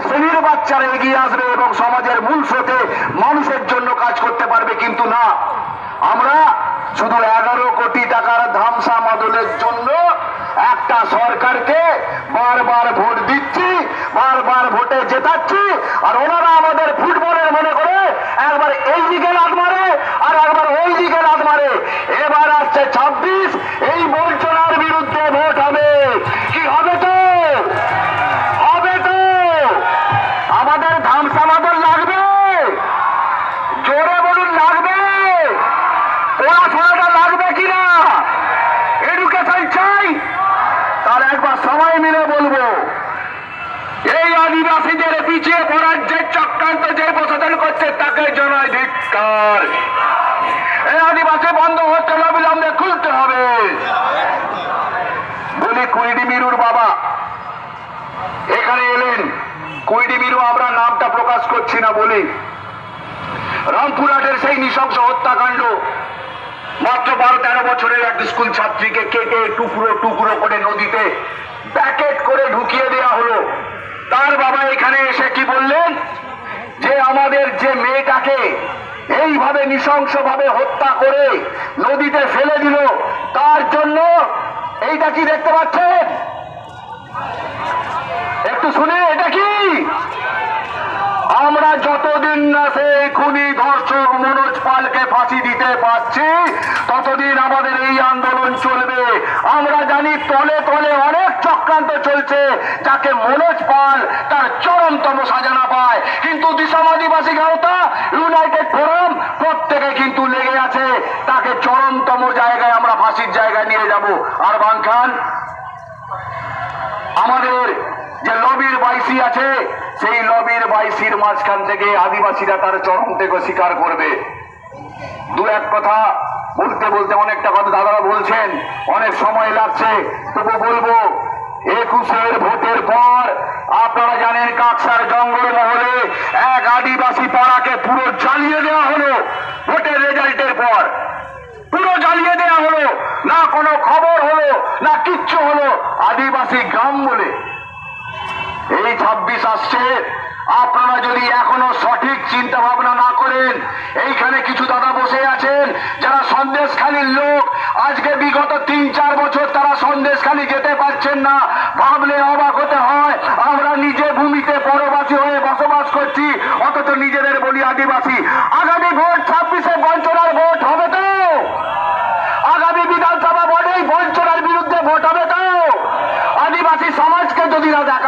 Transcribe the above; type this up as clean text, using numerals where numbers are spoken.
শ্রেণীর বাচ্চারা এগিয়ে আসবে এবং সমাজের মূল স্রোতে মানুষের জন্য কাজ করতে পারবে। কিন্তু না, আমরা শুধু 11 কোটি টাকার ধামসা মাদলের জন্য একটা সরকারকে বারবার ভোট দিচ্ছি, বারবার ভোটে জেতাচ্ছি, আর ওনারা আমাদের ফুটবলের মনে করে একবার এই দিকে লাত মারে আর একবার ওই দিকে লাত মারে। এবার আসছে 26, এই বঞ্চনার বিরুদ্ধে ভোট হবে। কি হবে? তো হবে তো। আমাদের ধামসা মাদল লাগবে, জোরে বলুন লাগবে। পড়াশোনাটা লাগবে কিনা, এডুকেশন চাই। তার একবার সবাই মিলে বলবো, এই আদিবাসীদের পিছিয়ে পড়ার যে চক্রান্ত যে প্রশাসন করছে তাকে জানাই ধিক্কার। এই আদিবাসী বন্ধ হচ্ছে না, বিলম্বে খুলতে হবে। বলি কুইডি মিরুর বাবা এখানে এলেন। কুইডি মিরু আমরা নামটা প্রকাশ করছি না বলি, রামপুরহাটের সেই নৃশংস হত্যাকাণ্ড, মাত্র 12-13 বছরের এক স্কুল ছাত্রীকে কেটে টুকরো টুকরো করে নদীতে প্যাকেট করে ঢুকিয়ে দেওয়া হলো। তার বাবা এখানে এসে কি বললেন, যে আমাদের যে মেয়েটাকে এইভাবে নৃশংসভাবে হত্যা করে নদীতে ফেলে দিল, তার জন্য এইটা কি দেখতে পাচ্ছেন, একটু শুনে, এটা কি? আমরা যতদিন না সেই খুনি ধর্ষক মনোজ পালকে ফাঁসি দিতে পারছি ততদিন আমাদের এই আন্দোলন চলবে। আমরা জানি তলে তলে অনেক চক্রান্ত চলছে, যাকে মনোজ পাল তার চরমতম সাজানা পায়। কিন্তু দিশাম আদিবাসী গাঁওতা, ইউনাইটেড ফোরাম প্রত্যেকে কিন্তু লেগে আছে, তাকে চরমতম জায়গায় আমরা ফাঁসির জায়গায় নিয়ে যাব। আর বাংখান আমাদের যে লবির বাইসি আছে, সেই লবির বাইসির মাঝখান থেকে আদিবাসীরা তার চরম থেকে স্বীকার করবে। দু এক কথা বলতে বলতে অনেকটা কথা দাদারা বলছেন, অনেক সময় লাগছে, তবু বলবো 21-এর ভোটের পর আপনারা জানেন কাকসার জঙ্গল মহলে এক আদিবাসী পাড়াকে পুরো জ্বালিয়ে দেওয়া হলো। ভোটের রেজাল্টের পর পুরো জ্বালিয়ে দেওয়া হলো, না কোনো খবর হলো না কিচ্ছু হলো। আদিবাসী গ্রাম বলে এই 26 আসছে, আপনারা যদি এখনো সঠিক চিন্তা ভাবনা না করেন, এইখানে কিছু দাদা বসে আছেন যারা সন্দেশখালীর লোক, আজকে বিগত 3-4 বছর তারা সন্দেশখালী যেতে পারছেন না। ভাবলে অবাক হতে হয়, আমরা নিজে ভূমিতে পরবাসী হয়ে বসবাস করছি, অথচ নিজেদের বলি আদিবাসী। আগামী ভোট 26-এ বঞ্চনার ভোট হবে তো? আগামী বিধানসভা ভোটেই বঞ্চনার বিরুদ্ধে ভোট হবে তো? আদিবাসী সমাজকে যদি না দেখা